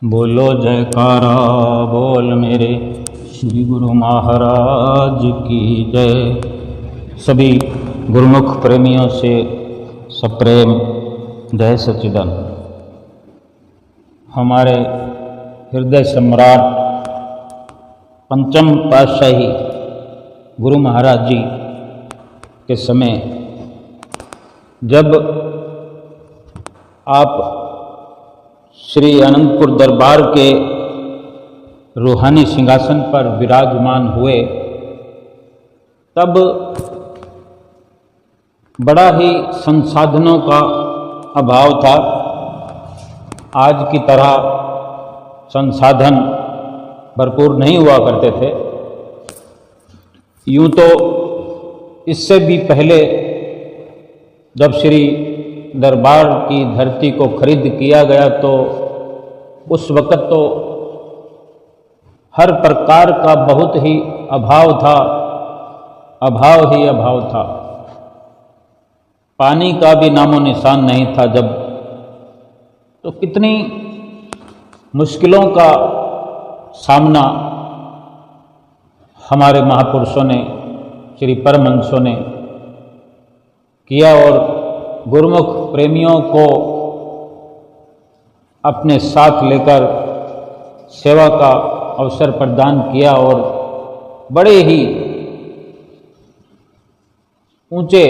बोलो जयकारा बोल मेरे श्री गुरु महाराज की जय। सभी गुरुमुख प्रेमियों से सप्रेम जय सच्चिदानंद। हमारे हृदय सम्राट पंचम पातशाही गुरु महाराज जी के समय जब आप श्री अनंतपुर दरबार के रूहानी सिंहासन पर विराजमान हुए, तब बड़ा ही संसाधनों का अभाव था। आज की तरह संसाधन भरपूर नहीं हुआ करते थे। यूं तो इससे भी पहले जब श्री दरबार की धरती को खरीद किया गया तो उस वक़्त तो हर प्रकार का बहुत ही अभाव था, अभाव ही अभाव था। पानी का भी नामो निशान नहीं था। जब तो कितनी मुश्किलों का सामना हमारे महापुरुषों ने, श्री परमहंसों ने किया और गुरुमुख प्रेमियों को अपने साथ लेकर सेवा का अवसर प्रदान किया और बड़े ही ऊंचे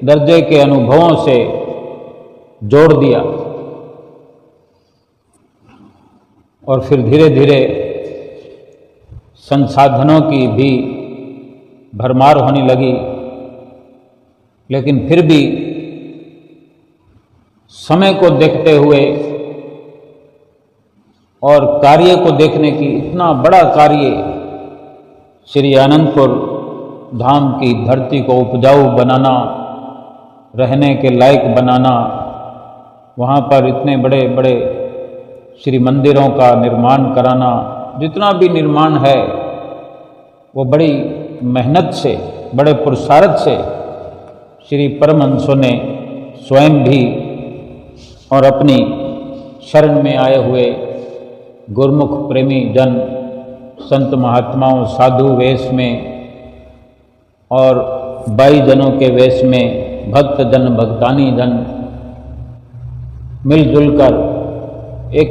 दर्जे के अनुभवों से जोड़ दिया। और फिर धीरे धीरे संसाधनों की भी भरमार होने लगी, लेकिन फिर भी समय को देखते हुए और कार्य को देखने की, इतना बड़ा कार्य श्री अनंतपुर धाम की धरती को उपजाऊ बनाना, रहने के लायक बनाना, वहाँ पर इतने बड़े बड़े श्री मंदिरों का निर्माण कराना, जितना भी निर्माण है वो बड़ी मेहनत से, बड़े पुरुषार्थ से श्री परमहंसों ने स्वयं भी और अपनी शरण में आए हुए गुरुमुख प्रेमी जन, संत महात्माओं, साधु वेश में और बाई जनों के वेश में भक्त जन, भक्तानी जन मिलजुल कर एक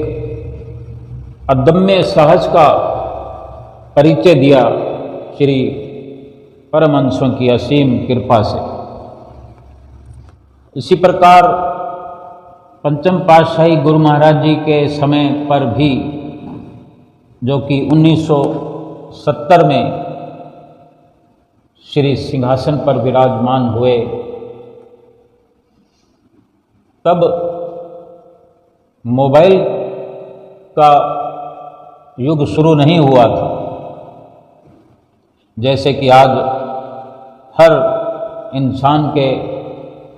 अदम्य साहस का परिचय दिया श्री परमहंसों की असीम कृपा से। इसी प्रकार पंचम पातशाही गुरु महाराज जी के समय पर भी, जो कि 1970 में श्री सिंहासन पर विराजमान हुए, तब मोबाइल का युग शुरू नहीं हुआ था। जैसे कि आज हर इंसान के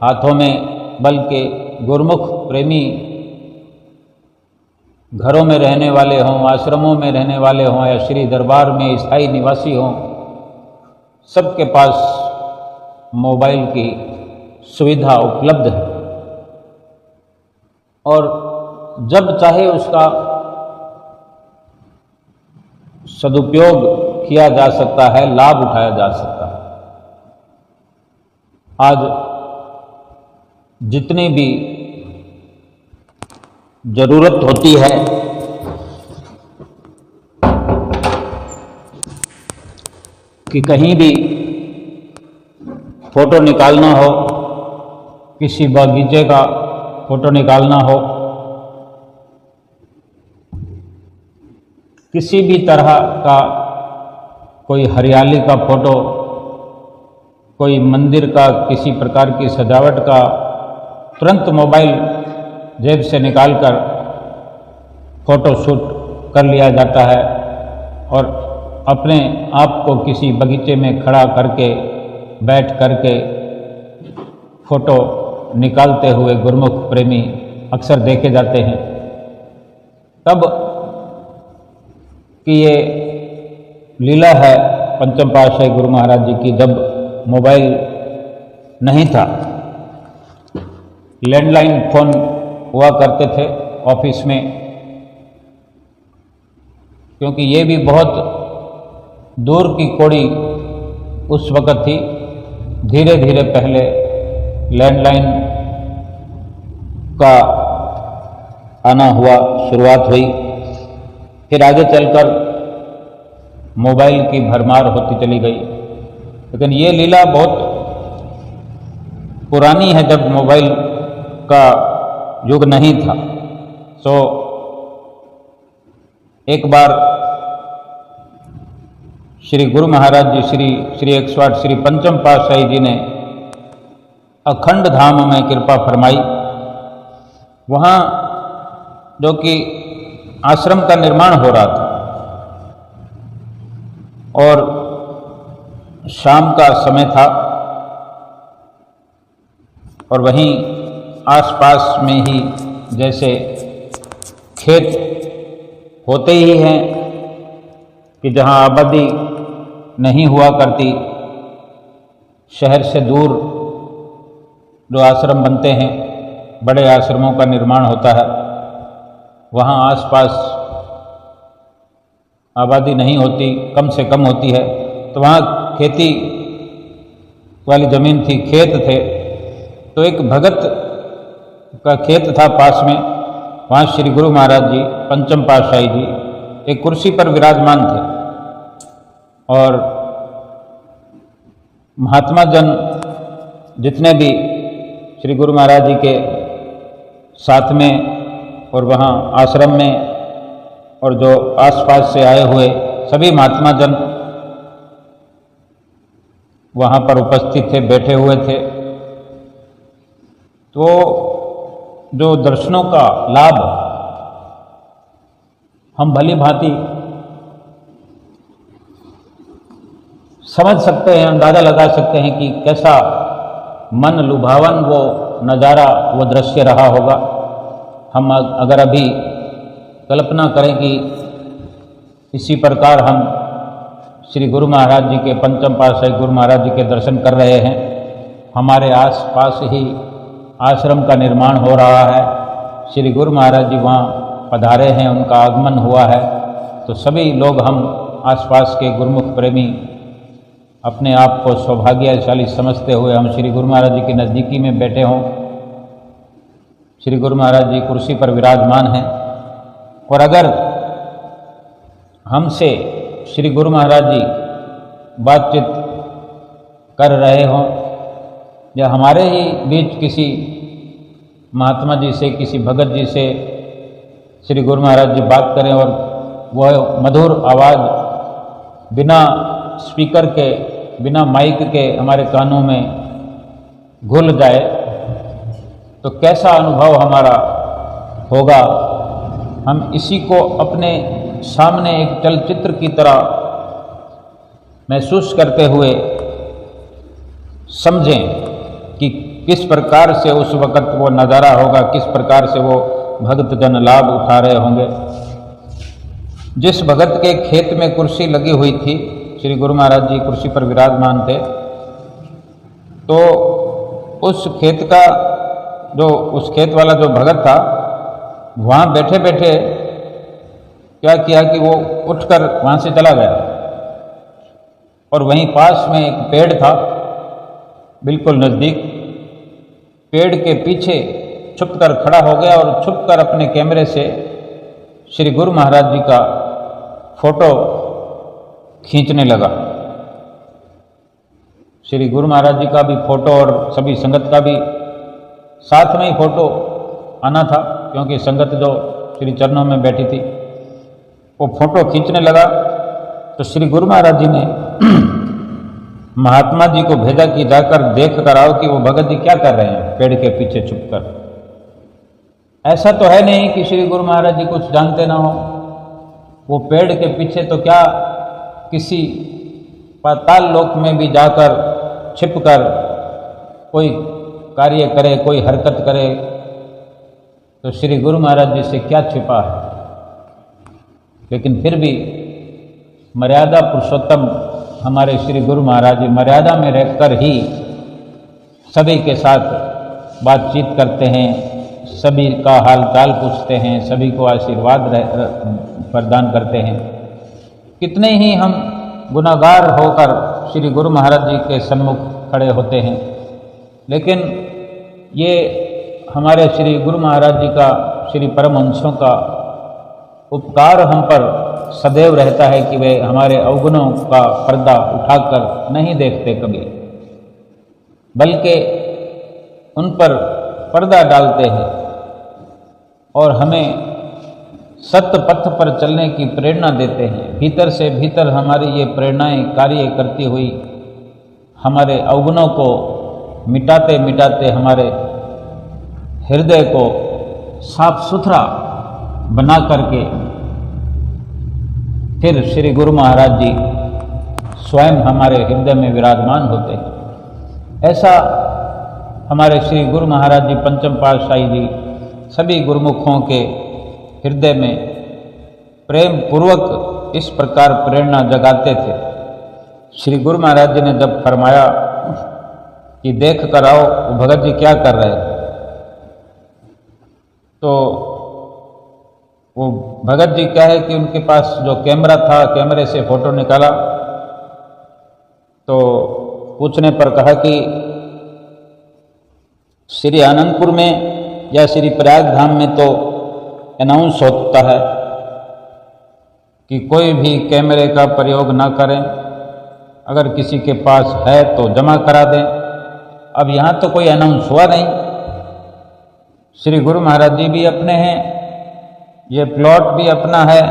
हाथों में, बल्कि गुरुमुख प्रेमी घरों में रहने वाले हों, आश्रमों में रहने वाले हों या श्री दरबार में स्थायी निवासी हों, सबके पास मोबाइल की सुविधा उपलब्ध है और जब चाहे उसका सदुपयोग किया जा सकता है, लाभ उठाया जा सकता है। आज जितनी भी जरूरत होती है कि कहीं भी फोटो निकालना हो, किसी बागीचे का फोटो निकालना हो, किसी भी तरह का कोई हरियाली का फोटो, कोई मंदिर का, किसी प्रकार की सजावट का, तुरंत मोबाइल जेब से निकालकर फोटो शूट कर लिया जाता है और अपने आप को किसी बगीचे में खड़ा करके, बैठ करके फोटो निकालते हुए गुरुमुख प्रेमी अक्सर देखे जाते हैं। तब कि ये लीला है पंचम पातशाही गुरु महाराज जी की, जब मोबाइल नहीं था, लैंडलाइन फ़ोन हुआ करते थे ऑफिस में, क्योंकि ये भी बहुत दूर की कौड़ी उस वक़्त थी। धीरे धीरे पहले लैंडलाइन का आना हुआ, शुरुआत हुई, फिर आगे चलकर मोबाइल की भरमार होती चली गई। लेकिन ये लीला बहुत पुरानी है, जब मोबाइल का युग नहीं था। सो एक बार श्री गुरु महाराज जी श्री 108 श्री पंचम पातशाही जी ने अखंड धाम में कृपा फरमाई। वहाँ जो कि आश्रम का निर्माण हो रहा था और शाम का समय था, और वहीं आसपास में ही जैसे खेत होते ही हैं कि जहाँ आबादी नहीं हुआ करती, शहर से दूर जो आश्रम बनते हैं, बड़े आश्रमों का निर्माण होता है, वहाँ आसपास आबादी नहीं होती, कम से कम होती है। तो वहाँ खेती वाली ज़मीन थी, खेत थे। तो एक भगत का खेत था पास में, वहाँ श्री गुरु महाराज जी पंचम पातशाही जी एक कुर्सी पर विराजमान थे, और महात्मा जन जितने भी श्री गुरु महाराज जी के साथ में और वहाँ आश्रम में और जो आसपास से आए हुए सभी महात्मा जन वहाँ पर उपस्थित थे, बैठे हुए थे। तो जो दर्शनों का लाभ हम भली भांति समझ सकते हैं, अंदाज़ा लगा सकते हैं कि कैसा मन लुभावन वो नज़ारा, वो दृश्य रहा होगा। हम अगर अभी कल्पना करें कि इसी प्रकार हम श्री गुरु महाराज जी के पंचम पातशाही गुरु महाराज जी के दर्शन कर रहे हैं, हमारे आस पास ही आश्रम का निर्माण हो रहा है, श्री गुरु महाराज जी वहाँ पधारे हैं, उनका आगमन हुआ है, तो सभी लोग हम आसपास के गुरुमुख प्रेमी अपने आप को सौभाग्यशाली समझते हुए हम श्री गुरु महाराज जी की नज़दीकी में बैठे हों। श्री गुरु महाराज जी कुर्सी पर विराजमान हैं, और अगर हमसे श्री गुरु महाराज जी बातचीत कर रहे हों, या हमारे ही बीच किसी महात्मा जी से, किसी भगत जी से श्री गुरु महाराज जी बात करें, और वह मधुर आवाज़ बिना स्पीकर के, बिना माइक के हमारे कानों में घुल जाए, तो कैसा अनुभव हमारा होगा। हम इसी को अपने सामने एक चलचित्र की तरह महसूस करते हुए समझें कि किस प्रकार से उस वक़्त वो नज़ारा होगा, किस प्रकार से वो भक्तजन लाभ उठा रहे होंगे। जिस भगत के खेत में कुर्सी लगी हुई थी, श्री गुरु महाराज जी कुर्सी पर विराजमान थे, तो उस खेत का जो उस खेत वाला जो भगत था, वहाँ बैठे बैठे क्या किया कि वो उठकर वहाँ से चला गया, और वहीं पास में एक पेड़ था, बिल्कुल नज़दीक, पेड़ के पीछे छुपकर खड़ा हो गया और छुपकर अपने कैमरे से श्री गुरु महाराज जी का फोटो खींचने लगा। श्री गुरु महाराज जी का भी फोटो और सभी संगत का भी साथ में ही फोटो आना था, क्योंकि संगत जो श्री चरणों में बैठी थी वो फोटो खींचने लगा। तो श्री गुरु महाराज जी ने महात्मा जी को भेजा कि जाकर देख कर आओ कि वो भगत जी क्या कर रहे हैं पेड़ के पीछे छुपकर। ऐसा तो है नहीं कि श्री गुरु महाराज जी कुछ जानते ना हो, वो पेड़ के पीछे तो क्या किसी पाताल लोक में भी जाकर छिपकर कोई कार्य करे, कोई हरकत करे, तो श्री गुरु महाराज जी से क्या छिपा है। लेकिन फिर भी मर्यादा पुरुषोत्तम हमारे श्री गुरु महाराज जी मर्यादा में रहकर ही सभी के साथ बातचीत करते हैं, सभी का हाल चाल पूछते हैं, सभी को आशीर्वाद प्रदान करते हैं। कितने ही हम गुनाहगार होकर श्री गुरु महाराज जी के सन्मुख खड़े होते हैं, लेकिन ये हमारे श्री गुरु महाराज जी का, श्री परमहंसों का उपकार हम पर सदैव रहता है कि वे हमारे अवगुणों का पर्दा उठाकर नहीं देखते कभी, बल्कि उन पर पर्दा डालते हैं और हमें सत्य पथ पर चलने की प्रेरणा देते हैं। भीतर से भीतर हमारी ये प्रेरणाएं कार्य करती हुई हमारे अवगुणों को मिटाते मिटाते हमारे हृदय को साफ सुथरा बना करके फिर श्री गुरु महाराज जी स्वयं हमारे हृदय में विराजमान होते हैं। ऐसा हमारे श्री गुरु महाराज जी पंचम पातशाही जी सभी गुरुमुखों के हृदय में प्रेम पूर्वक इस प्रकार प्रेरणा जगाते थे। श्री गुरु महाराज जी ने जब फरमाया कि देख कर आओ भगत जी क्या कर रहे हैं, तो वो भगत जी क्या है कि उनके पास जो कैमरा था, कैमरे से फोटो निकाला, तो पूछने पर कहा कि श्री आनंदपुर में या श्री प्रयाग धाम में तो अनाउंस होता है कि कोई भी कैमरे का प्रयोग ना करें, अगर किसी के पास है तो जमा करा दें। अब यहाँ तो कोई अनाउंस हुआ नहीं, श्री गुरु महाराज जी भी अपने हैं, ये प्लॉट भी अपना है,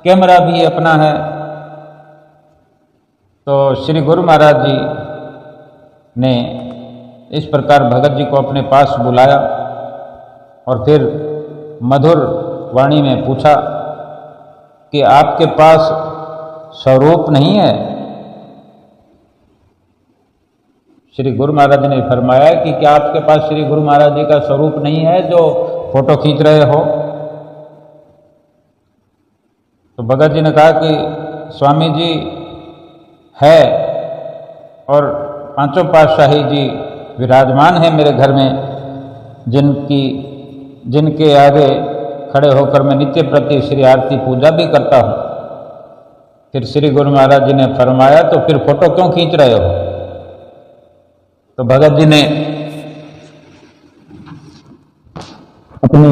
कैमरा भी अपना है। तो श्री गुरु महाराज जी ने इस प्रकार भगत जी को अपने पास बुलाया और फिर मधुर वाणी में पूछा कि आपके पास स्वरूप नहीं है? श्री गुरु महाराज ने फरमाया कि क्या आपके पास श्री गुरु महाराज जी का स्वरूप नहीं है जो फोटो खींच रहे हो? तो भगत जी ने कहा कि स्वामी जी है और पांचों पातशाही जी विराजमान है मेरे घर में, जिनके आगे खड़े होकर मैं नित्य प्रति श्री आरती पूजा भी करता हूँ। फिर श्री गुरु महाराज जी ने फरमाया तो फिर फोटो क्यों खींच रहे हो? तो भगत जी ने अपनी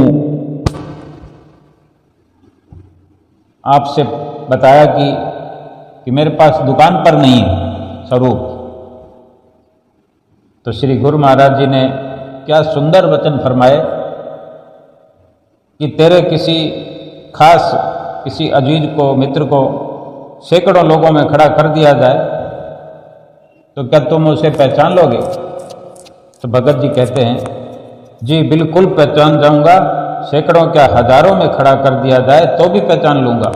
आपसे बताया कि मेरे पास दुकान पर नहीं है स्वरूप। तो श्री गुरु महाराज जी ने क्या सुंदर वचन फरमाए कि तेरे किसी अजीज को, मित्र को सैकड़ों लोगों में खड़ा कर दिया जाए तो क्या तुम उसे पहचान लोगे? तो भगत जी कहते हैं जी बिल्कुल पहचान जाऊंगा, सैकड़ों क्या हजारों में खड़ा कर दिया जाए तो भी पहचान लूंगा।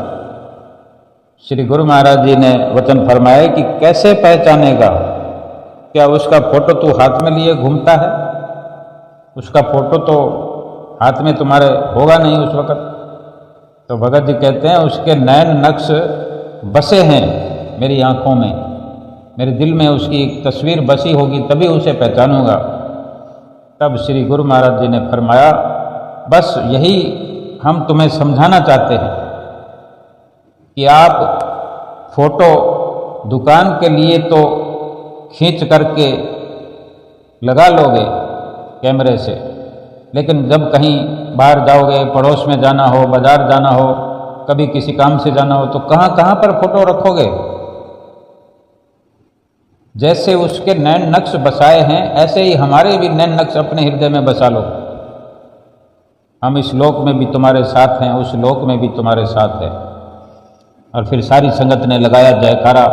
श्री गुरु महाराज जी ने वचन फरमाए कि कैसे पहचानेगा? क्या उसका फोटो तू हाथ में लिए घूमता है? उसका फोटो तो हाथ में तुम्हारे होगा नहीं उस वक़्त। तो भगत जी कहते हैं उसके नैन नक्श बसे हैं मेरी आंखों में, मेरे दिल में उसकी एक तस्वीर बसी होगी तभी उसे पहचानूंगा। तब श्री गुरु महाराज जी ने फरमाया बस यही हम तुम्हें समझाना चाहते हैं कि आप फोटो दुकान के लिए तो खींच करके लगा लोगे कैमरे से, लेकिन जब कहीं बाहर जाओगे, पड़ोस में जाना हो, बाजार जाना हो, कभी किसी काम से जाना हो, तो कहाँ कहाँ पर फोटो रखोगे? जैसे उसके नैन नक्श बसाए हैं ऐसे ही हमारे भी नैन नक्श अपने हृदय में बसा लो। हम इस लोक में भी तुम्हारे साथ हैं, उस लोक में भी तुम्हारे साथ है। और फिर सारी संगत ने लगाया जयकारा,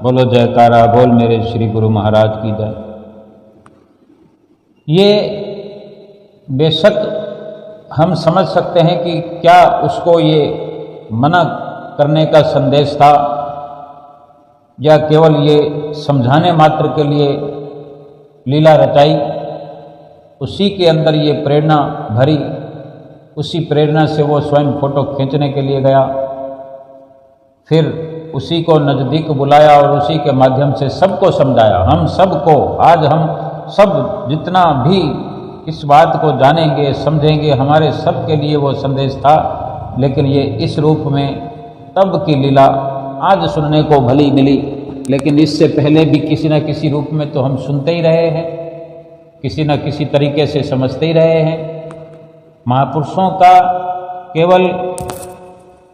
बोलो जयकारा, बोल मेरे श्री गुरु महाराज की जय। ये बेशक हम समझ सकते हैं कि क्या उसको ये मना करने का संदेश था या केवल ये समझाने मात्र के लिए लीला रचाई। उसी के अंदर ये प्रेरणा भरी, उसी प्रेरणा से वो स्वयं फोटो खींचने के लिए गया, फिर उसी को नज़दीक बुलाया और उसी के माध्यम से सबको समझाया। हम सबको, आज हम सब जितना भी इस बात को जानेंगे, समझेंगे, हमारे सब के लिए वो संदेश था, लेकिन ये इस रूप में तब की लीला आज सुनने को भली मिली, लेकिन इससे पहले भी किसी न किसी रूप में तो हम सुनते ही रहे हैं, किसी न किसी तरीके से समझते ही रहे हैं। महापुरुषों का केवल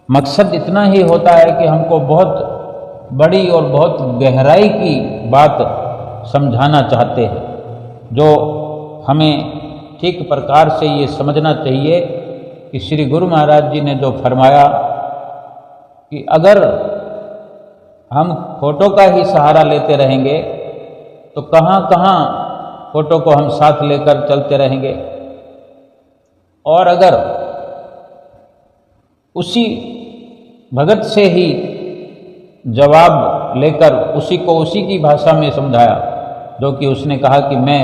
मकसद इतना ही होता है कि हमको बहुत बड़ी और बहुत गहराई की बात समझाना चाहते हैं, जो हमें ठीक प्रकार से ये समझना चाहिए कि श्री गुरु महाराज जी ने जो फरमाया कि अगर हम फोटो का ही सहारा लेते रहेंगे तो कहाँ कहाँ फोटो को हम साथ लेकर चलते रहेंगे, और अगर उसी भगत से ही जवाब लेकर उसी को उसी की भाषा में समझाया, जो कि उसने कहा कि मैं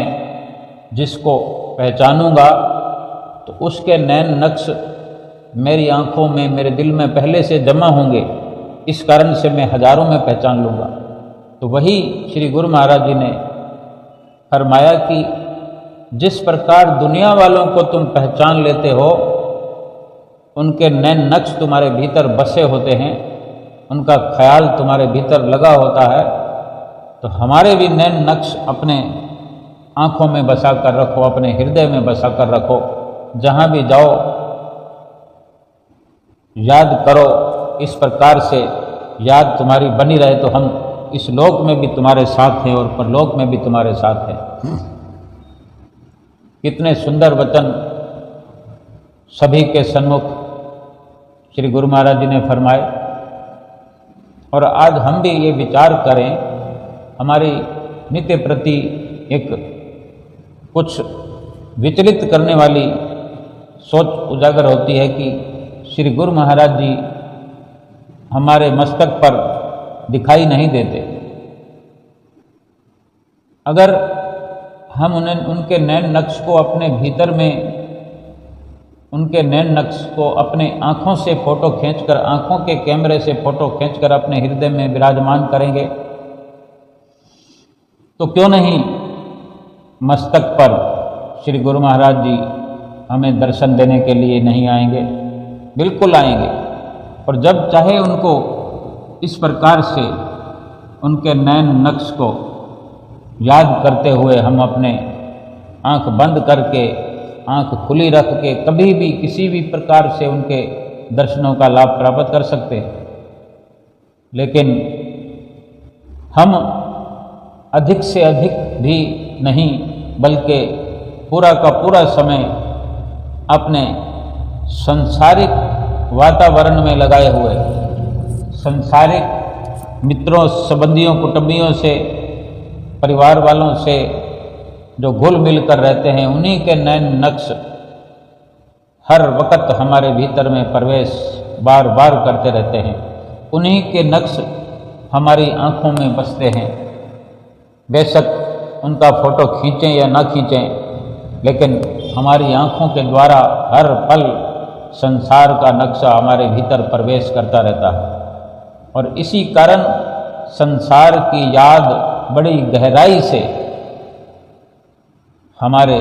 जिसको पहचानूंगा तो उसके नैन नक्श मेरी आंखों में, मेरे दिल में पहले से जमा होंगे, इस कारण से मैं हजारों में पहचान लूँगा। तो वही श्री गुरु महाराज जी ने फरमाया कि जिस प्रकार दुनिया वालों को तुम पहचान लेते हो, उनके नैन नक्श तुम्हारे भीतर बसे होते हैं, उनका ख्याल तुम्हारे भीतर लगा होता है, तो हमारे भी नैन नक्श अपने आँखों में बसा कर रखो, अपने हृदय में बसा कर रखो। जहाँ भी जाओ याद करो, इस प्रकार से याद तुम्हारी बनी रहे तो हम इस लोक में भी तुम्हारे साथ हैं और परलोक में भी तुम्हारे साथ हैं। कितने सुंदर वचन सभी के सन्मुख श्री गुरु महाराज जी ने फरमाए। और आज हम भी ये विचार करें, हमारी नित्य प्रति एक कुछ विचलित करने वाली सोच उजागर होती है कि श्री गुरु महाराज जी हमारे मस्तक पर दिखाई नहीं देते। अगर हम उनके नैन नक्श को अपने भीतर में, उनके नैन नक्श को अपने आँखों से फोटो खींचकर, आँखों के कैमरे से फोटो खींचकर अपने हृदय में विराजमान करेंगे, तो क्यों नहीं मस्तक पर श्री गुरु महाराज जी हमें दर्शन देने के लिए नहीं आएंगे? बिल्कुल आएंगे। और जब चाहे उनको इस प्रकार से उनके नैन नक्श को याद करते हुए हम अपने आँख बंद करके, आँख खुली रख के कभी भी किसी भी प्रकार से उनके दर्शनों का लाभ प्राप्त कर सकते हैं। लेकिन हम अधिक से अधिक भी नहीं, बल्कि पूरा का पूरा समय अपने संसारिक वातावरण में लगाए हुए, संसारिक मित्रों, संबंधियों, कुटुंबियों से, परिवार वालों से जो घुल मिल कर रहते हैं, उन्हीं के नैन नक्श हर वक्त हमारे भीतर में प्रवेश बार बार करते रहते हैं। उन्हीं के नक्श हमारी आँखों में बसते हैं। बेशक उनका फोटो खींचें या ना खींचें, लेकिन हमारी आँखों के द्वारा हर पल संसार का नक्शा हमारे भीतर प्रवेश करता रहता है। और इसी कारण संसार की याद बड़ी गहराई से हमारे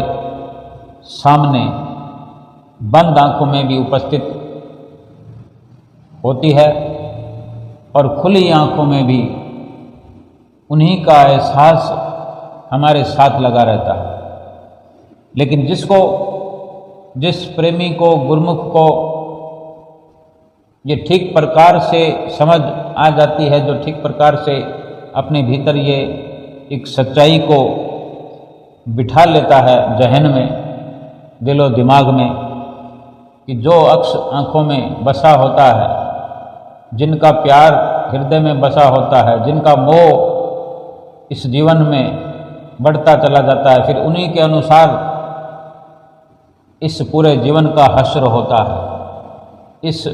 सामने बंद आंखों में भी उपस्थित होती है, और खुली आंखों में भी उन्हीं का एहसास हमारे साथ लगा रहता है। लेकिन जिस प्रेमी को, गुरुमुख को ये ठीक प्रकार से समझ आ जाती है, जो ठीक प्रकार से अपने भीतर ये एक सच्चाई को बिठा लेता है जहन में, दिलो दिमाग में, कि जो अक्ष आँखों में बसा होता है, जिनका प्यार हृदय में बसा होता है, जिनका मोह इस जीवन में बढ़ता चला जाता है, फिर उन्हीं के अनुसार इस पूरे जीवन का हश्र होता है। इस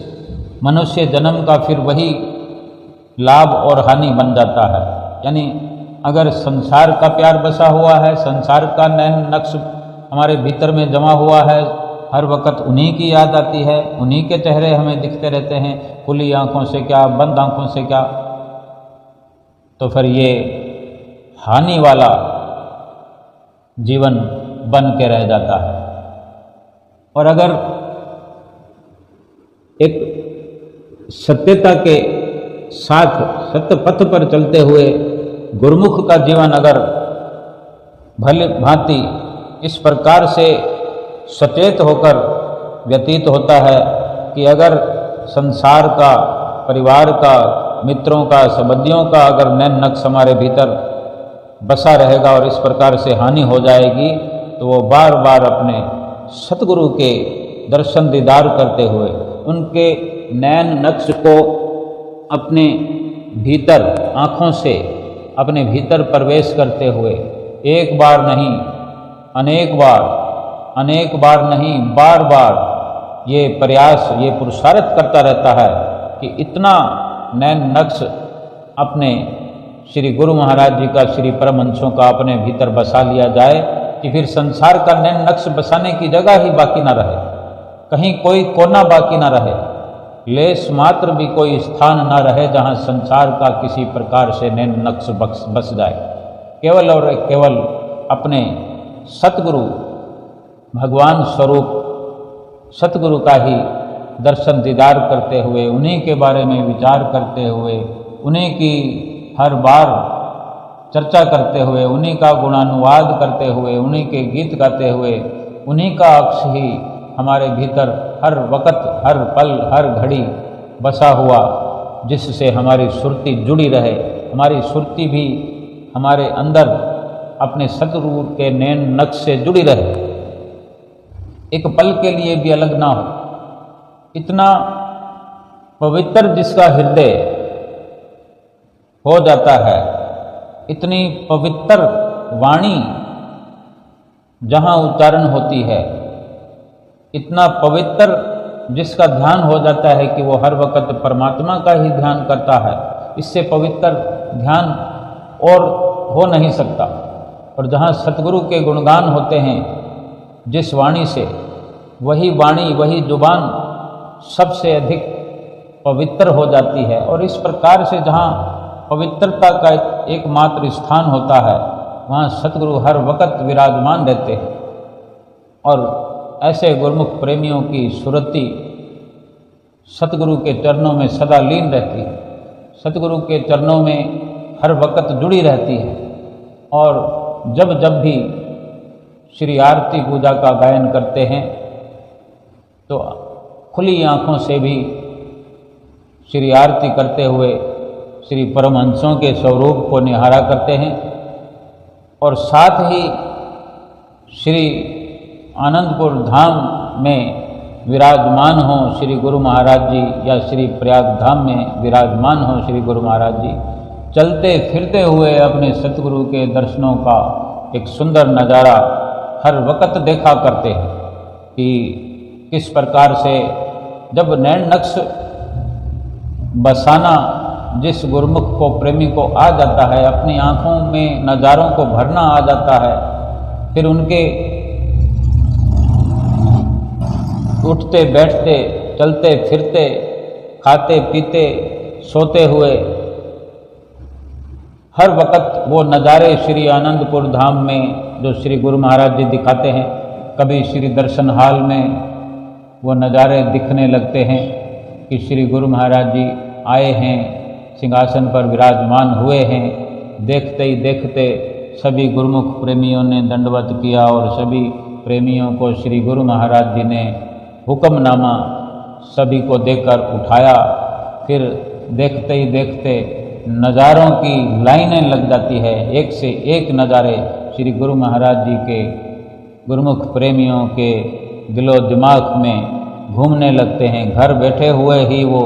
मनुष्य जन्म का फिर वही लाभ और हानि बन जाता है। यानी अगर संसार का प्यार बसा हुआ है, संसार का नैन नक्श हमारे भीतर में जमा हुआ है, हर वक्त उन्हीं की याद आती है, उन्हीं के चेहरे हमें दिखते रहते हैं, खुली आंखों से क्या, बंद आंखों से क्या, तो फिर ये हानि वाला जीवन बन के रह जाता है। और अगर एक सत्यता के साथ सत्य पथ पर चलते हुए गुरुमुख का जीवन अगर भली भांति इस प्रकार से सचेत होकर व्यतीत होता है कि अगर संसार का, परिवार का, मित्रों का, संबंधियों का अगर नैन नक्श हमारे भीतर बसा रहेगा और इस प्रकार से हानि हो जाएगी, तो वो बार बार अपने सतगुरु के दर्शन दीदार करते हुए उनके नैन नक्श को अपने भीतर, आँखों से अपने भीतर प्रवेश करते हुए एक बार नहीं, अनेक बार नहीं, बार बार ये प्रयास, ये पुरुषार्थ करता रहता है कि इतना नैन नक्श अपने श्री गुरु महाराज जी का, श्री परमहंसों का अपने भीतर बसा लिया जाए कि फिर संसार का नैन नक्श बसाने की जगह ही बाकी ना रहे, कहीं कोई कोना बाकी ना रहे, लेस मात्र भी कोई स्थान ना रहे जहाँ संसार का किसी प्रकार से नैन नक्श बस जाए। केवल और केवल अपने सतगुरु भगवान स्वरूप सतगुरु का ही दर्शन दीदार करते हुए, उन्हीं के बारे में विचार करते हुए, उन्हीं की हर बार चर्चा करते हुए, उन्हीं का गुणानुवाद करते हुए, उन्हीं के गीत गाते हुए, उन्हीं का अक्ष ही हमारे भीतर हर वक़्त, हर पल, हर घड़ी बसा हुआ, जिससे हमारी सुरती जुड़ी रहे, हमारी सुरती भी हमारे अंदर अपने सतगुरु के नैन नक्श से जुड़ी रहे, एक पल के लिए भी अलग ना हो। इतना पवित्र जिसका हृदय हो जाता है, इतनी पवित्र वाणी जहाँ उच्चारण होती है, इतना पवित्र जिसका ध्यान हो जाता है कि वो हर वक्त परमात्मा का ही ध्यान करता है, इससे पवित्र ध्यान और हो नहीं सकता। और जहाँ सतगुरु के गुणगान होते हैं जिस वाणी से, वही वाणी, वही जुबान सबसे अधिक पवित्र हो जाती है। और इस प्रकार से जहाँ पवित्रता का एकमात्र स्थान होता है, वहाँ सतगुरु हर वक्त विराजमान रहते हैं। और ऐसे गुरुमुख प्रेमियों की सुरति सतगुरु के चरणों में सदा लीन रहती है, सतगुरु के चरणों में हर वक्त जुड़ी रहती है। और जब जब भी श्री आरती पूजा का गायन करते हैं तो खुली आँखों से भी श्री आरती करते हुए श्री परमहंसों के स्वरूप को निहारा करते हैं। और साथ ही श्री आनंदपुर धाम में विराजमान हों श्री गुरु महाराज जी, या श्री प्रयाग धाम में विराजमान हों श्री गुरु महाराज जी, चलते फिरते हुए अपने सतगुरु के दर्शनों का एक सुंदर नज़ारा हर वक्त देखा करते हैं कि किस प्रकार से जब नैन नक्श बसाना जिस गुरुमुख को, प्रेमी को आ जाता है, अपनी आँखों में नज़ारों को भरना आ जाता है, फिर उनके उठते बैठते, चलते फिरते, खाते पीते, सोते हुए हर वक्त वो नज़ारे श्री आनंदपुर धाम में जो श्री गुरु महाराज जी दिखाते हैं, कभी श्री दर्शन हाल में वो नज़ारे दिखने लगते हैं कि श्री गुरु महाराज जी आए हैं, सिंहासन पर विराजमान हुए हैं। देखते ही देखते सभी गुरुमुख प्रेमियों ने दंडवत किया और सभी प्रेमियों को श्री गुरु महाराज जी ने हुक्मनामा सभी को देकर उठाया। फिर देखते ही देखते नज़ारों की लाइनें लग जाती है, एक से एक नज़ारे श्री गुरु महाराज जी के गुरुमुख प्रेमियों के दिलो दिमाग में घूमने लगते हैं। घर बैठे हुए ही वो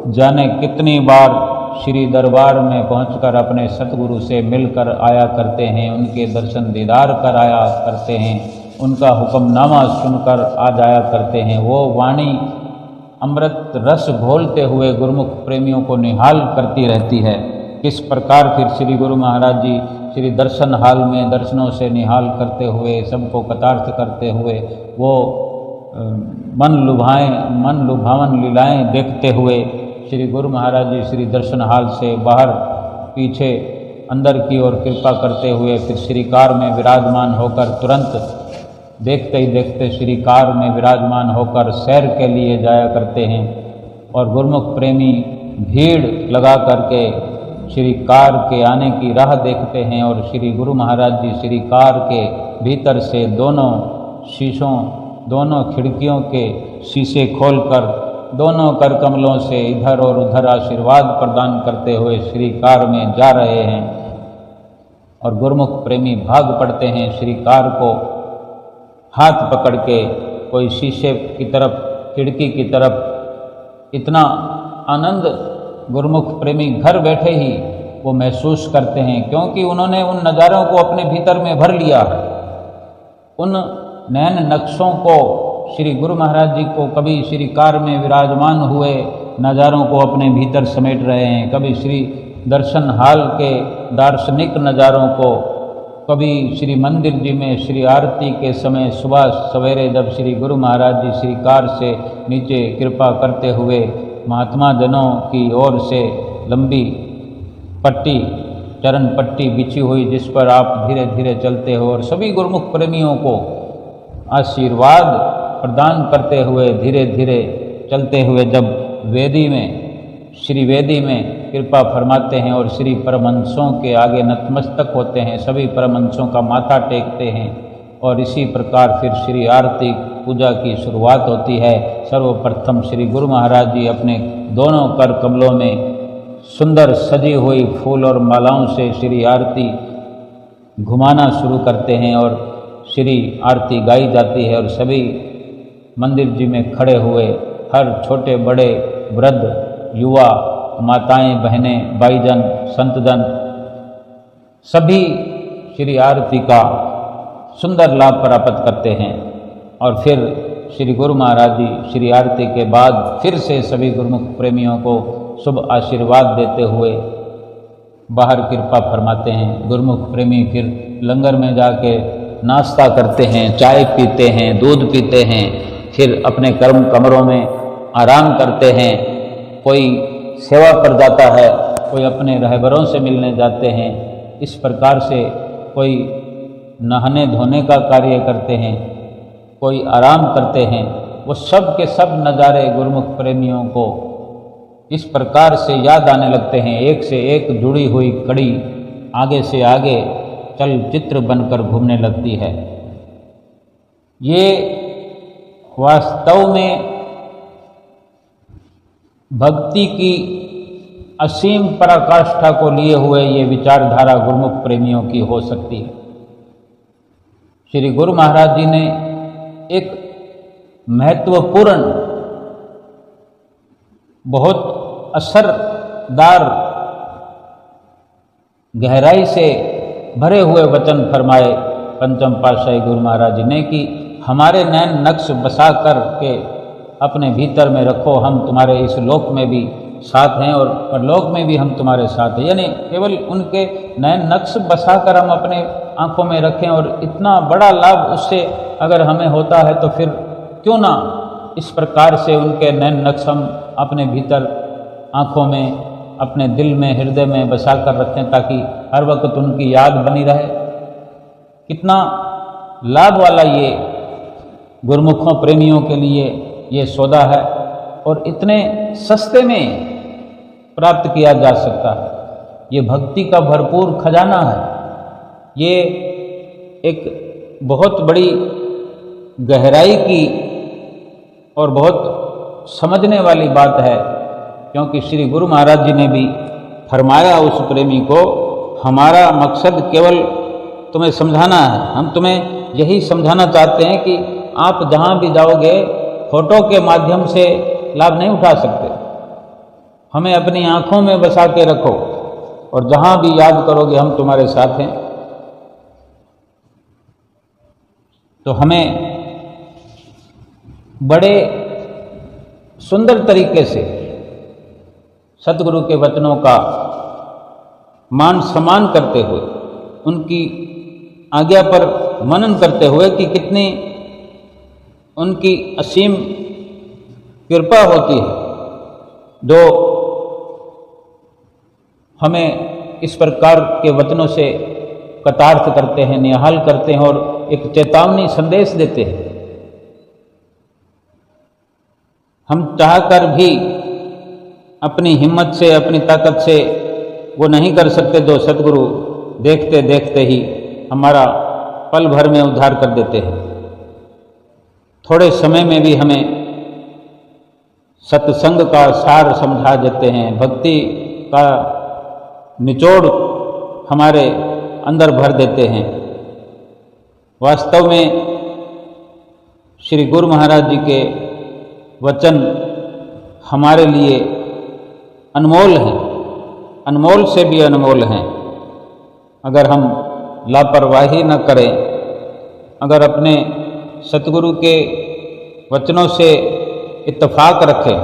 जाने कितनी बार श्री दरबार में पहुंचकर अपने सतगुरु से मिलकर आया करते हैं, उनके दर्शन दीदार कर आया करते हैं, उनका हुक्मनामा सुनकर आ जाया करते हैं। वो वाणी अमृत रस घोलते हुए गुरुमुख प्रेमियों को निहाल करती रहती है। किस प्रकार फिर श्री गुरु महाराज जी श्री दर्शन हाल में दर्शनों से निहाल करते हुए, सबको कतार्थ करते हुए, वो मन लुभावन लीलाएं देखते हुए श्री गुरु महाराज जी श्री दर्शन हाल से बाहर पीछे अंदर की ओर कृपा करते हुए फिर श्री कार में विराजमान होकर तुरंत देखते ही देखते श्री कार में विराजमान होकर सैर के लिए जाया करते हैं। और गुरुमुख प्रेमी भीड़ लगा करके श्री कार के आने की राह देखते हैं और श्री गुरु महाराज जी श्री कार के भीतर से दोनों शीशों, दोनों खिड़कियों के शीशे खोलकर दोनों कर कमलों से इधर और उधर आशीर्वाद प्रदान करते हुए श्री कार में जा रहे हैं। और गुरुमुख प्रेमी भाग पड़ते हैं श्री कार को हाथ पकड़ के, कोई शीशे की तरफ, खिड़की की तरफ। इतना आनंद गुरुमुख प्रेमी घर बैठे ही वो महसूस करते हैं, क्योंकि उन्होंने उन नज़ारों को अपने भीतर में भर लिया है। उन नैन नक्शों को श्री गुरु महाराज जी को कभी श्री कार में विराजमान हुए नज़ारों को अपने भीतर समेट रहे हैं, कभी श्री दर्शन हाल के दार्शनिक नज़ारों को, कभी श्री मंदिर जी में श्री आरती के समय सुबह सवेरे जब श्री गुरु महाराज जी श्री कार से नीचे कृपा करते हुए महात्मा जनों की ओर से लंबी पट्टी, चरण पट्टी बिछी हुई जिस पर आप धीरे धीरे चलते हो और सभी गुरुमुख प्रेमियों को आशीर्वाद प्रदान करते हुए धीरे धीरे चलते हुए जब वेदी में, श्री वेदी में कृपा फरमाते हैं और श्री परमहंसों के आगे नतमस्तक होते हैं, सभी परमहंसों का माथा टेकते हैं और इसी प्रकार फिर श्री आरती पूजा की शुरुआत होती है। सर्वप्रथम श्री गुरु महाराज जी अपने दोनों कर कमलों में सुंदर सजी हुई फूल और मालाओं से श्री आरती घुमाना शुरू करते हैं और श्री आरती गाई जाती है और सभी मंदिर जी में खड़े हुए हर छोटे बड़े वृद्ध, युवा, माताएं, बहनें, भाईजन, संतजन सभी श्री आरती का सुंदर लाभ प्राप्त करते हैं। और फिर श्री गुरु महाराज जी श्री आरती के बाद फिर से सभी गुरुमुख प्रेमियों को शुभ आशीर्वाद देते हुए बाहर कृपा फरमाते हैं। गुरुमुख प्रेमी फिर लंगर में जाके नाश्ता करते हैं, चाय पीते हैं, दूध पीते हैं, फिर अपने कर्म कमरों में आराम करते हैं। कोई सेवा पर जाता है, कोई अपने रहबरों से मिलने जाते हैं। इस प्रकार से कोई नहाने धोने का कार्य करते हैं, कोई आराम करते हैं। वो सब के सब नज़ारे गुरुमुख प्रेमियों को इस प्रकार से याद आने लगते हैं, एक से एक जुड़ी हुई कड़ी आगे से आगे चलचित्र बनकर घूमने लगती है। ये वास्तव में भक्ति की असीम पराकाष्ठा को लिए हुए ये विचारधारा गुरुमुख प्रेमियों की हो सकती है। श्री गुरु महाराज जी ने एक महत्वपूर्ण, बहुत असरदार, गहराई से भरे हुए वचन फरमाए पंचम पातशाही गुरु महाराज जी ने कि हमारे नैन नक्श बसा कर के अपने भीतर में रखो, हम तुम्हारे इस लोक में भी साथ हैं और परलोक में भी हम तुम्हारे साथ हैं। यानी केवल उनके नैन नक्श बसा कर हम अपने आंखों में रखें और इतना बड़ा लाभ उससे अगर हमें होता है तो फिर क्यों ना इस प्रकार से उनके नैन नक्श हम अपने भीतर आंखों में, अपने दिल में, हृदय में बसा कर रखें ताकि हर वक्त उनकी याद बनी रहे। कितना लाभ वाला ये गुरुमुखों प्रेमियों के लिए ये सौदा है और इतने सस्ते में प्राप्त किया जा सकता है। ये भक्ति का भरपूर खजाना है। ये एक बहुत बड़ी गहराई की और बहुत समझने वाली बात है, क्योंकि श्री गुरु महाराज जी ने भी फरमाया उस प्रेमी को, हमारा मकसद केवल तुम्हें समझाना है। हम तुम्हें यही समझाना चाहते हैं कि आप जहाँ भी जाओगे फोटो के माध्यम से लाभ नहीं उठा सकते। हमें अपनी आंखों में बसा के रखो और जहाँ भी याद करोगे हम तुम्हारे साथ हैं। तो हमें बड़े सुंदर तरीके से सतगुरु के वचनों का मान सम्मान करते हुए, उनकी आज्ञा पर मनन करते हुए कि कितनी उनकी असीम कृपा होती है जो हमें इस प्रकार के वचनों से कटार्थ करते हैं, निहाल करते हैं और एक चेतावनी संदेश देते हैं। हम चाहकर भी अपनी हिम्मत से, अपनी ताकत से वो नहीं कर सकते जो सतगुरु देखते देखते ही हमारा पल भर में उद्धार कर देते हैं। थोड़े समय में भी हमें सत्संग का सार समझा देते हैं, भक्ति का निचोड़ हमारे अंदर भर देते हैं। वास्तव में श्री गुरु महाराज जी के वचन हमारे लिए अनमोल हैं, अनमोल से भी अनमोल हैं। अगर हम लापरवाही न करें, अगर अपने सतगुरु के वचनों से इत्तेफाक रखें,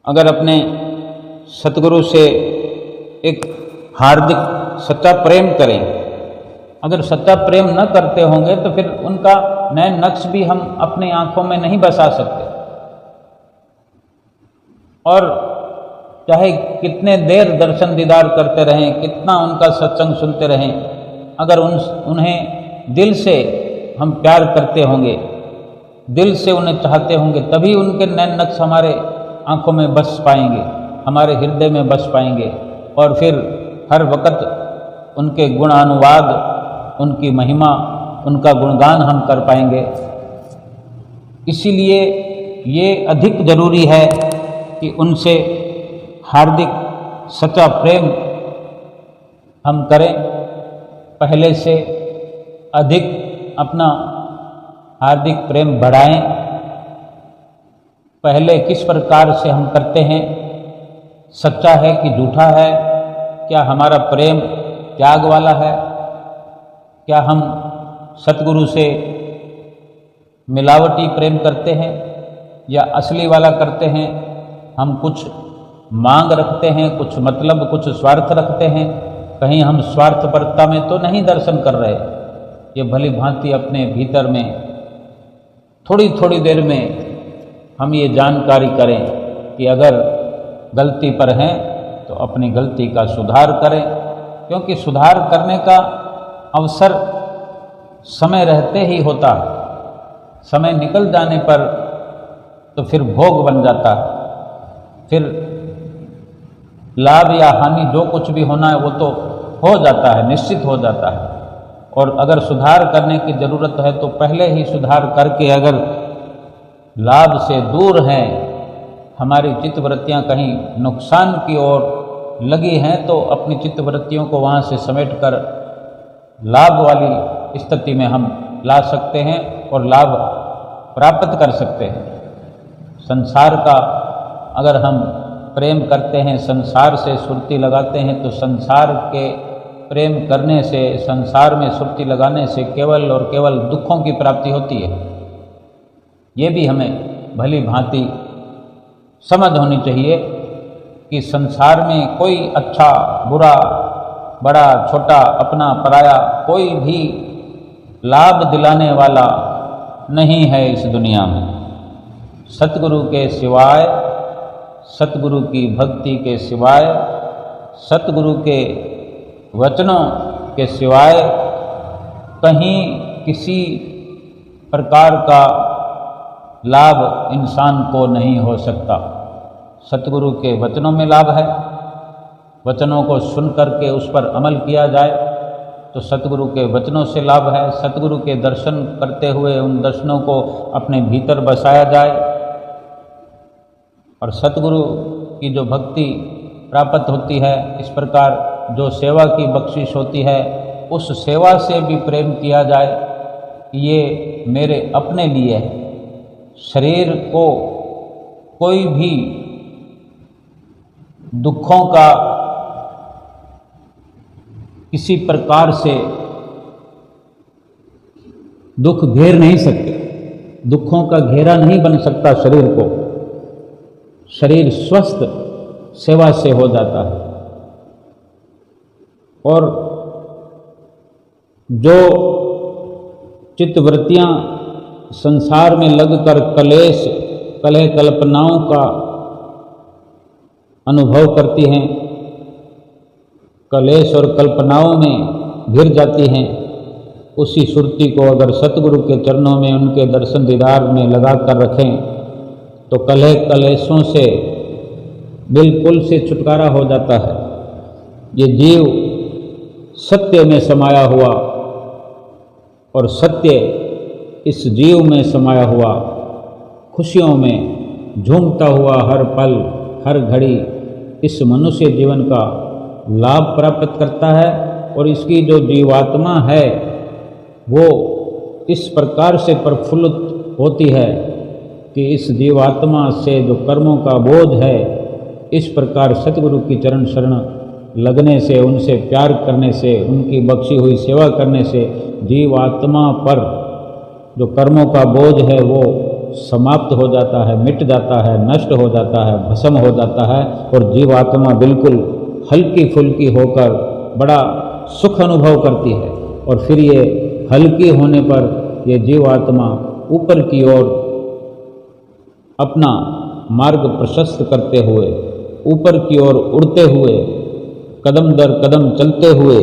अगर अपने सतगुरु से एक हार्दिक सच्चा प्रेम करें, अगर सच्चा प्रेम न करते होंगे तो फिर उनका नैन नक्श भी हम अपनी आंखों में नहीं बसा सकते। और चाहे कितने देर दर्शन दीदार करते रहें, कितना उनका सत्संग सुनते रहें, अगर उन्हें दिल से हम प्यार करते होंगे, दिल से उन्हें चाहते होंगे, तभी उनके नैन नक्श हमारे आंखों में बस पाएंगे, हमारे हृदय में बस पाएंगे। और फिर हर वक़्त उनके गुणानुवाद, उनकी महिमा, उनका गुणगान हम कर पाएंगे। इसीलिए ये अधिक जरूरी है कि उनसे हार्दिक सच्चा प्रेम हम करें, पहले से अधिक अपना हार्दिक प्रेम बढ़ाएं। पहले किस प्रकार से हम करते हैं, सच्चा है कि झूठा है, क्या हमारा प्रेम त्याग वाला है, क्या हम सतगुरु से मिलावटी प्रेम करते हैं या असली वाला करते हैं। हम कुछ मांग रखते हैं, कुछ मतलब, कुछ स्वार्थ रखते हैं, कहीं हम स्वार्थपरता में तो नहीं दर्शन कर रहे। ये भली भांति अपने भीतर में थोड़ी थोड़ी देर में हम ये जानकारी करें कि अगर गलती पर हैं तो अपनी गलती का सुधार करें, क्योंकि सुधार करने का अवसर समय रहते ही होता है। समय निकल जाने पर तो फिर भोग बन जाता है, फिर लाभ या हानि जो कुछ भी होना है वो तो हो जाता है, निश्चित हो जाता है। और अगर सुधार करने की ज़रूरत है तो पहले ही सुधार करके, अगर लाभ से दूर हैं, हमारी चित्तवृत्तियाँ कहीं नुकसान की ओर लगी हैं, तो अपनी चित्तवृत्तियों को वहाँ से समेट कर लाभ वाली स्थिति में हम ला सकते हैं और लाभ प्राप्त कर सकते हैं। संसार का अगर हम प्रेम करते हैं, संसार से सुरती लगाते हैं, तो संसार के प्रेम करने से, संसार में सुरती लगाने से केवल और केवल दुखों की प्राप्ति होती है। ये भी हमें भली भांति समझ होनी चाहिए कि संसार में कोई अच्छा बुरा, बड़ा छोटा, अपना पराया, कोई भी लाभ दिलाने वाला नहीं है इस दुनिया में। सतगुरु के सिवाय, सतगुरु की भक्ति के सिवाय, सतगुरु के वचनों के सिवाय कहीं किसी प्रकार का लाभ इंसान को नहीं हो सकता। सतगुरु के वचनों में लाभ है। वचनों को सुन करके उस पर अमल किया जाए तो सतगुरु के वचनों से लाभ है। सतगुरु के दर्शन करते हुए उन दर्शनों को अपने भीतर बसाया जाए और सतगुरु की जो भक्ति प्राप्त होती है, इस प्रकार जो सेवा की बख्शिश होती है, उस सेवा से भी प्रेम किया जाए कि ये मेरे अपने लिए है। शरीर को कोई भी दुखों का किसी प्रकार से दुख घेर नहीं सकते, दुखों का घेरा नहीं बन सकता शरीर को। शरीर स्वस्थ सेवा से हो जाता है। और जो चित्तवृत्तियां संसार में लगकर कलेश, कलह कल्पनाओं का अनुभव करती हैं, कलेश और कल्पनाओं में घिर जाती हैं, उसी सुरती को अगर सतगुरु के चरणों में, उनके दर्शन दीदार में लगा कर रखें तो कलह कलेशों से बिल्कुल से छुटकारा हो जाता है। ये जीव सत्य में समाया हुआ और सत्य इस जीव में समाया हुआ खुशियों में झूमता हुआ हर पल हर घड़ी इस मनुष्य जीवन का लाभ प्राप्त करता है। और इसकी जो जीवात्मा है वो इस प्रकार से प्रफुल्लित होती है कि इस जीवात्मा से जो कर्मों का बोझ है, इस प्रकार सतगुरु की चरण शरण लगने से, उनसे प्यार करने से, उनकी बख्शी हुई सेवा करने से जीवात्मा पर जो कर्मों का बोझ है वो समाप्त हो जाता है, मिट जाता है, नष्ट हो जाता है, भस्म हो जाता है और जीवात्मा बिल्कुल हल्की फुल्की होकर बड़ा सुख अनुभव करती है। और फिर ये हल्की होने पर ये जीवात्मा ऊपर की ओर अपना मार्ग प्रशस्त करते हुए, ऊपर की ओर उड़ते हुए, कदम दर कदम चलते हुए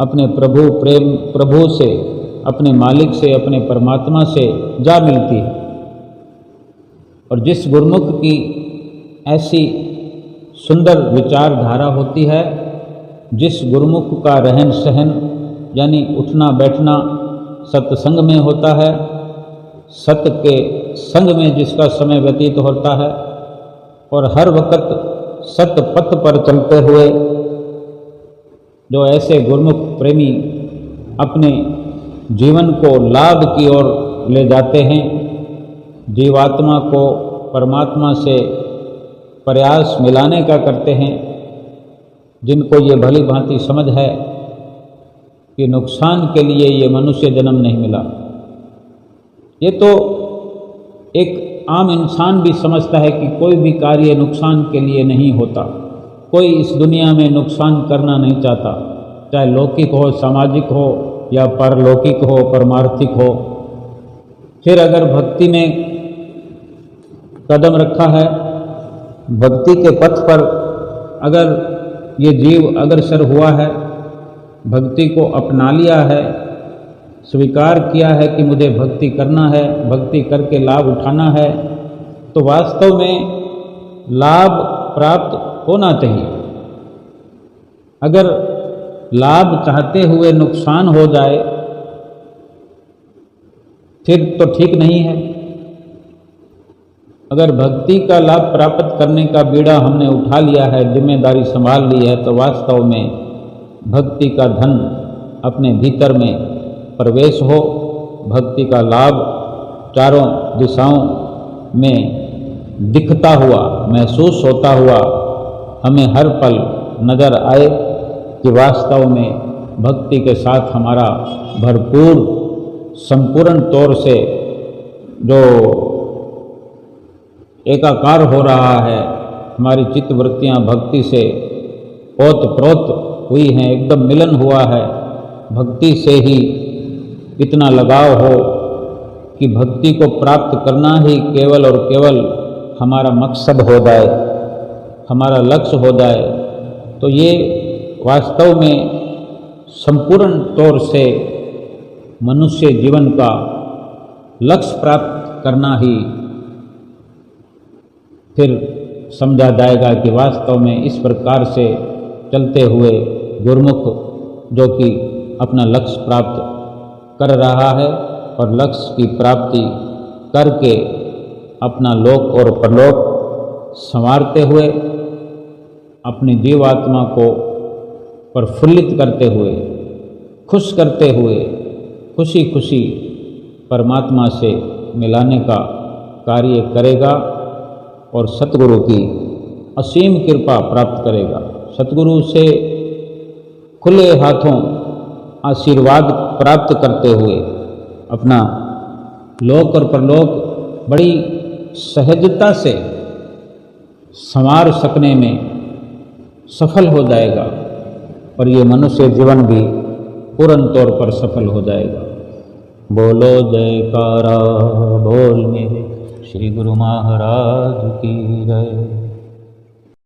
अपने प्रभु से, अपने मालिक से, अपने परमात्मा से जा मिलती है। और जिस गुरुमुख की ऐसी सुंदर विचारधारा होती है, जिस गुरुमुख का रहन सहन यानी उठना बैठना सत्संग में होता है, सत्य के संग में जिसका समय व्यतीत होता है और हर वक्त सत्य पथ पर चलते हुए जो ऐसे गुरुमुख प्रेमी अपने जीवन को लाभ की ओर ले जाते हैं, जीवात्मा को परमात्मा से प्रयास मिलाने का करते हैं, जिनको ये भली भांति समझ है कि नुकसान के लिए ये मनुष्य जन्म नहीं मिला। ये तो एक आम इंसान भी समझता है कि कोई भी कार्य नुकसान के लिए नहीं होता। कोई इस दुनिया में नुकसान करना नहीं चाहता, चाहे लौकिक हो, सामाजिक हो या परलौकिक हो, परमार्थिक हो। फिर अगर भक्ति में कदम रखा है, भक्ति के पथ पर अगर ये जीव अग्रसर हुआ है, भक्ति को अपना लिया है, स्वीकार किया है कि मुझे भक्ति करना है, भक्ति करके लाभ उठाना है, तो वास्तव में लाभ प्राप्त होना चाहिए। अगर लाभ चाहते हुए नुकसान हो जाए फिर तो ठीक नहीं है। अगर भक्ति का लाभ प्राप्त करने का बीड़ा हमने उठा लिया है, जिम्मेदारी संभाल ली है, तो वास्तव में भक्ति का धन अपने भीतर में प्रवेश हो, भक्ति का लाभ चारों दिशाओं में दिखता हुआ, महसूस होता हुआ हमें हर पल नज़र आए कि वास्तव में भक्ति के साथ हमारा भरपूर संपूर्ण तौर से जो एकाकार हो रहा है, हमारी चित्त वृत्तियाँ भक्ति से ओतप्रोत हुई हैं, एकदम मिलन हुआ है, भक्ति से ही इतना लगाव हो कि भक्ति को प्राप्त करना ही केवल और केवल हमारा मकसद हो जाए, हमारा लक्ष्य हो जाए, तो ये वास्तव में संपूर्ण तौर से मनुष्य जीवन का लक्ष्य प्राप्त करना ही फिर समझा जाएगा कि वास्तव में इस प्रकार से चलते हुए गुरुमुख जो कि अपना लक्ष्य प्राप्त कर रहा है और लक्ष्य की प्राप्ति करके अपना लोक और परलोक संवारते हुए, अपनी जीवात्मा को प्रफुल्लित करते हुए, खुश करते हुए, खुशी खुशी परमात्मा से मिलाने का कार्य करेगा और सतगुरु की असीम कृपा प्राप्त करेगा। सतगुरु से खुले हाथों आशीर्वाद प्राप्त करते हुए अपना लोक और परलोक बड़ी सहजता से संवार सकने में सफल हो जाएगा और ये मनुष्य जीवन भी पूर्ण तौर पर सफल हो जाएगा। बोलो जयकारा बोल मेरे श्री गुरु महाराज की जय।